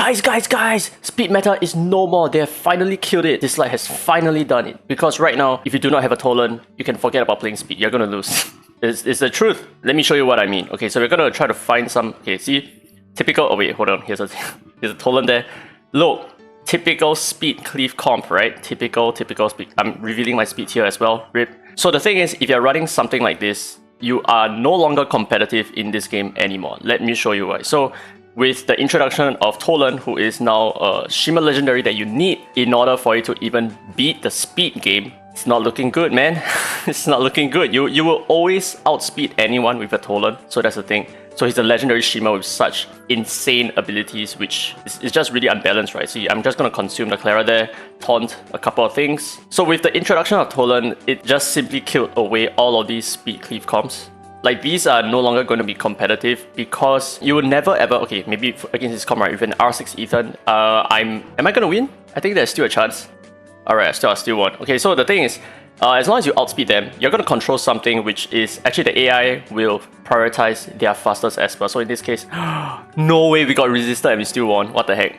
Guys! Speed meta is no more. They have finally killed it. Dislyte has finally done it. Because right now, if you do not have a Tolan, you can forget about playing speed. You're gonna lose. It's the truth. Let me show you what I mean. Okay, so we're gonna try to find some. Okay, see, typical. Oh wait, hold on. Here's a Tolan there. Look, typical speed cleave comp, right? Typical speed. I'm revealing my speed here as well. Rip. So the thing is, if you're running something like this, you are no longer competitive in this game anymore. Let me show you why. So with the introduction of Tolan, who is now a Shimmer Legendary that you need in order for you to even beat the speed game, it's not looking good, man. It's not looking good. You will always outspeed anyone with a Tolan, so that's the thing. So he's a legendary Shimmer with such insane abilities, which is just really unbalanced, right? See, I'm just gonna consume the Clara there, taunt a couple of things. So with the introduction of Tolan, it just simply killed away all of these speed cleave comps. Like, these are no longer going to be competitive because you will never ever, okay, maybe against this comp, right, with an R6 Ethan, am I going to win? I think there's still a chance. Alright, I still won. Okay, so the thing is, as long as you outspeed them, you're going to control something which is, actually the AI will prioritize their fastest Esper. So in this case, no way we got resisted and we still won. What the heck?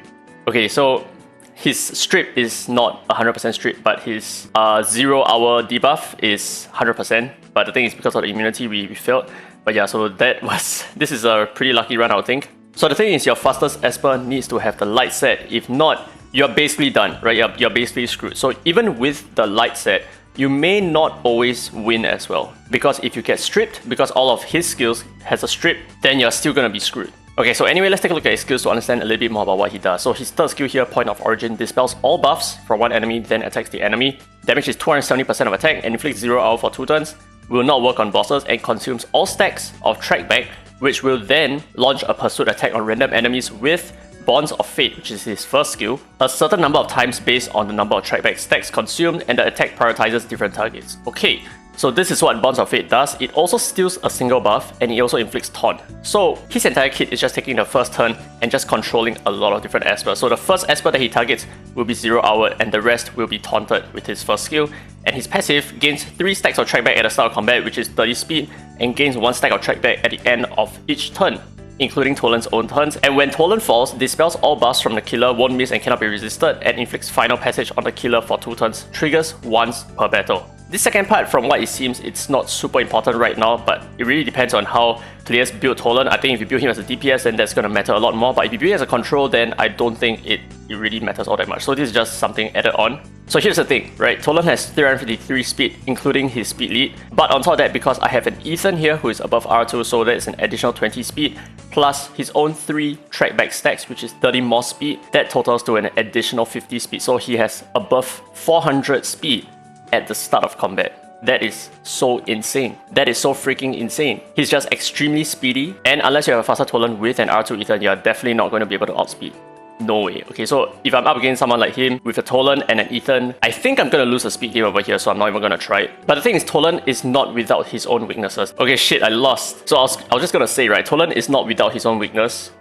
Okay, so his strip is not 100% strip, but his 0 hour debuff is 100%. But the thing is, because of the immunity, we failed. But yeah, so this is a pretty lucky run, I would think. So the thing is, your fastest Esper needs to have the light set. If not, you're basically done, right? You're basically screwed. So even with the light set, you may not always win as well. Because if you get stripped, because all of his skills has a strip, then you're still gonna be screwed. Okay, so anyway, let's take a look at his skills to understand a little bit more about what he does. So his third skill here, Point of Origin, dispels all buffs from one enemy, then attacks the enemy. Damage is 270% of attack and inflicts 0 hour for 2 turns. Will not work on bosses and consumes all stacks of Trackback, which will then launch a pursuit attack on random enemies with Bonds of Fate, which is his first skill, a certain number of times based on the number of Trackback stacks consumed, and the attack prioritizes different targets. Okay, so this is what Bonds of Fate does. It also steals a single buff, and it also inflicts taunt. So his entire kit is just taking the first turn and just controlling a lot of different Esper. So the first Esper that he targets will be 0 hour, and the rest will be taunted with his first skill. And his passive gains 3 stacks of Trackback at the start of combat, which is 30 speed, and gains 1 stack of Trackback at the end of each turn, including Tolan's own turns. And when Tolan falls, dispels all buffs from the killer, won't miss and cannot be resisted, and inflicts final passage on the killer for 2 turns, triggers once per battle. This second part, from what it seems, it's not super important right now, but it really depends on how players build Tolan. I think if you build him as a DPS, then that's going to matter a lot more, but if you build him as a control, then I don't think it really matters all that much. So this is just something added on. So here's the thing, right? Tolan has 353 speed, including his speed lead, but on top of that, because I have an Ethan here who is above R2, so that's an additional 20 speed, plus his own 3 Trackback stacks, which is 30 more speed, that totals to an additional 50 speed. So he has above 400 speed at the start of combat. That is so insane. That is so freaking insane. He's just extremely speedy, and unless you have a faster Tolan with an R2 Ethan, you're definitely not going to be able to outspeed. No way. Okay, so if I'm up against someone like him with a Tolan and an Ethan, I think I'm going to lose a speed game over here, so I'm not even going to try it. But the thing is, Tolan is not without his own weaknesses. Okay, shit, I lost. So I was just going to say, right, Tolan is not without his own weakness.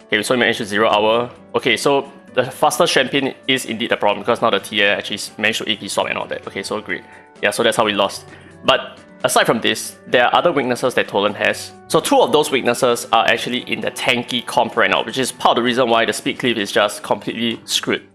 Okay, so we managed to 0 hour. Okay, so the faster champion is indeed a problem because now the TA actually managed to AP swap and all that. Okay, so great. Yeah, so that's how we lost. But aside from this, there are other weaknesses that Tolan has. So 2 of those weaknesses are actually in the tanky comp right now, which is part of the reason why the speed cleave is just completely screwed.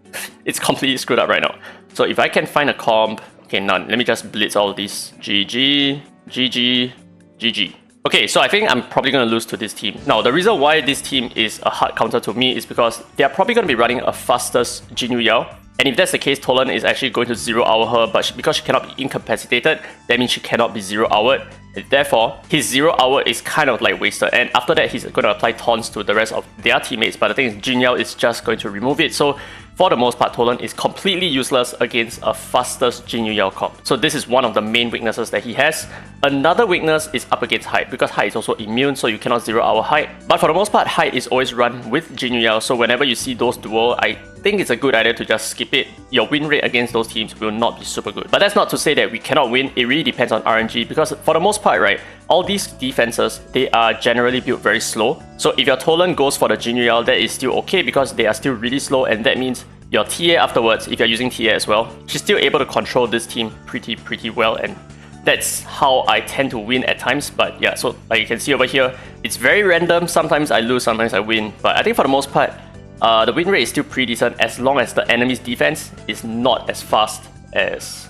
It's completely screwed up right now. So if I can find a comp, okay, none. Let me just blitz all of these. GG, GG, GG. Okay, so I think I'm probably going to lose to this team. Now, the reason why this team is a hard counter to me is because they're probably going to be running a fastest Jinyu Yao. And if that's the case, Tolan is actually going to 0 hour her, but because she cannot be incapacitated, that means she cannot be 0 hour. Therefore, his 0 hour is kind of like wasted. And after that, he's going to apply taunts to the rest of their teammates. But the thing is, Jin Yao is just going to remove it. So for the most part, Tolan is completely useless against a fastest Jinyu Yao comp. So this is one of the main weaknesses that he has. Another weakness is up against height, because height is also immune, so you cannot 0 hour height. But for the most part, height is always run with Jinyu Yao. So whenever you see those duo, I think it's a good idea to just skip it. Your win rate against those teams will not be super good. But that's not to say that we cannot win. It really depends on RNG, because for the most part, right, all these defenses, they are generally built very slow. So if your Tolan goes for the Jinyu Yao, that is still okay because they are still really slow, and that means your TA afterwards, if you're using TA as well, she's still able to control this team pretty well, and that's how I tend to win at times. But yeah, so like you can see over here, it's very random. Sometimes I lose, sometimes I win. But I think for the most part, the win rate is still pretty decent as long as the enemy's defense is not as fast as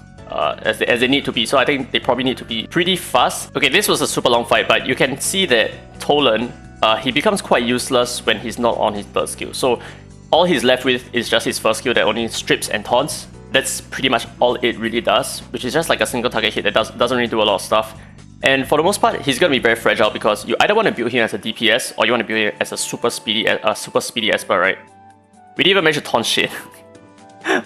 they need to be. So I think they probably need to be pretty fast. Okay, this was a super long fight, but you can see that Tolan, he becomes quite useless when he's not on his third skill. So all he's left with is just his first skill that only strips and taunts. That's pretty much all it really does, which is just like a single target hit that doesn't really do a lot of stuff. And for the most part, he's going to be very fragile because you either want to build him as a DPS or you want to build him as a super speedy Esper, right? We didn't even manage to taunt shit.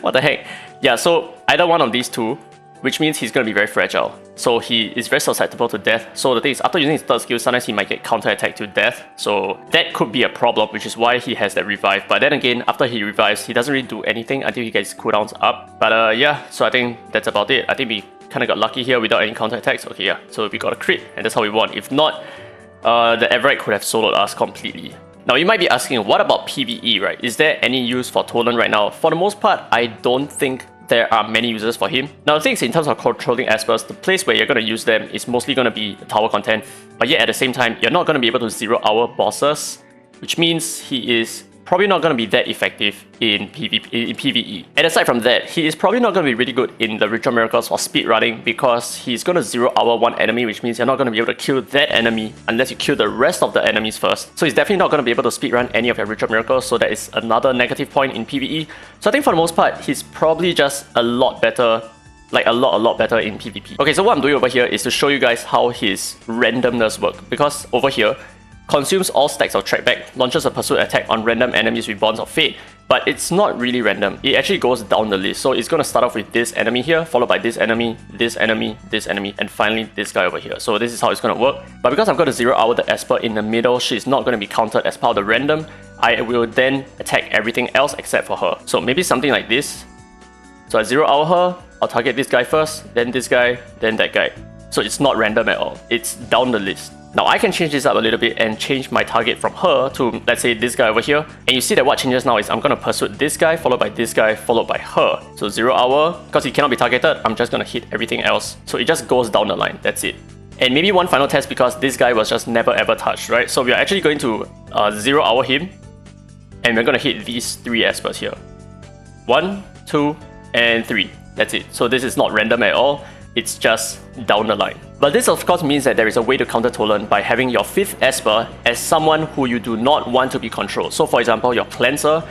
What the heck? Yeah, so either one of these two, which means he's going to be very fragile. So he is very susceptible to death. So the thing is, after using his third skill, sometimes he might get counter-attacked to death. So that could be a problem, which is why he has that revive. But then again, after he revives, he doesn't really do anything until he gets cooldowns up. But yeah, so I think that's about it. I think we kind of got lucky here without any counter-attacks. Okay, yeah, so we got a crit, and that's how we won. If not, the Everite could have soloed us completely. Now you might be asking, what about PvE, right? Is there any use for Tolan right now? For the most part, I don't think there are many uses for him. Now the thing is, in terms of controlling Espers, the place where you're going to use them is mostly going to be the tower content, but yet at the same time, you're not going to be able to 0-hour bosses, which means he is probably not going to be that effective in PvE. And aside from that, he is probably not going to be really good in the Ritual Miracles or speedrunning because he's going to 0-hour one enemy, which means you're not going to be able to kill that enemy unless you kill the rest of the enemies first. So he's definitely not going to be able to speedrun any of your Ritual Miracles, so that is another negative point in PvE. So I think for the most part, he's probably just a lot better, like a lot better in PvP. Okay, so what I'm doing over here is to show you guys how his randomness works, because over here, consumes all stacks of trackback, launches a pursuit attack on random enemies with Bonds of Fate, but it's not really random. It actually goes down the list. So it's going to start off with this enemy here, followed by this enemy, this enemy, this enemy, and finally this guy over here. So this is how it's going to work. But because I'm going to 0-hour the Esper in the middle, she's not going to be counted as part of the random. I will then attack everything else except for her. So maybe something like this. So I 0-hour her, I'll target this guy first, then this guy, then that guy. So it's not random at all. It's down the list. Now I can change this up a little bit and change my target from her to, let's say, this guy over here. And you see that what changes now is I'm going to pursue this guy, followed by this guy, followed by her. So 0-hour, because he cannot be targeted, I'm just going to hit everything else. So it just goes down the line, that's it. And maybe one final test because this guy was just never ever touched, right? So we are actually going to 0-hour him. And we're going to hit these 3 Espers here. 1, 2, and 3. That's it. So this is not random at all. It's just down the line. But this of course means that there is a way to counter Tolan by having your 5th Esper as someone who you do not want to be controlled. So for example, your Cleanser,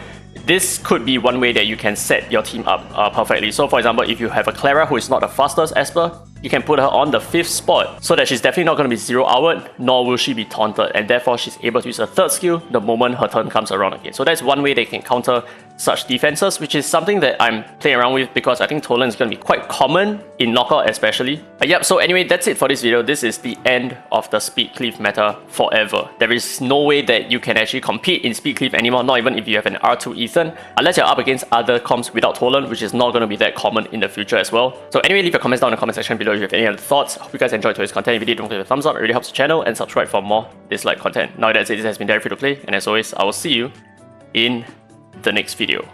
this could be one way that you can set your team up perfectly. So for example, if you have a Clara who is not the fastest Esper, you can put her on the 5th spot so that she's definitely not going to be 0-hour'd, nor will she be taunted, and therefore she's able to use her 3rd skill the moment her turn comes around again. So that's one way they can counter such defenses, which is something that I'm playing around with because I think Tolan is going to be quite common in knockout especially. Yep, so anyway, that's it for this video. This is the end of the speed cleave meta forever. There is no way that you can actually compete in speed cleave anymore, not even if you have an R2 Ethan, unless you're up against other comps without Tolan, which is not going to be that common in the future as well. So anyway, leave your comments down in the comment section below if you have any other thoughts. Hope you guys enjoyed today's content. If you did, don't forget to thumbs up, it really helps the channel, and subscribe for more Dislyte content. Now that's it, this has been Free to Play, and as always, I will see you in the next video.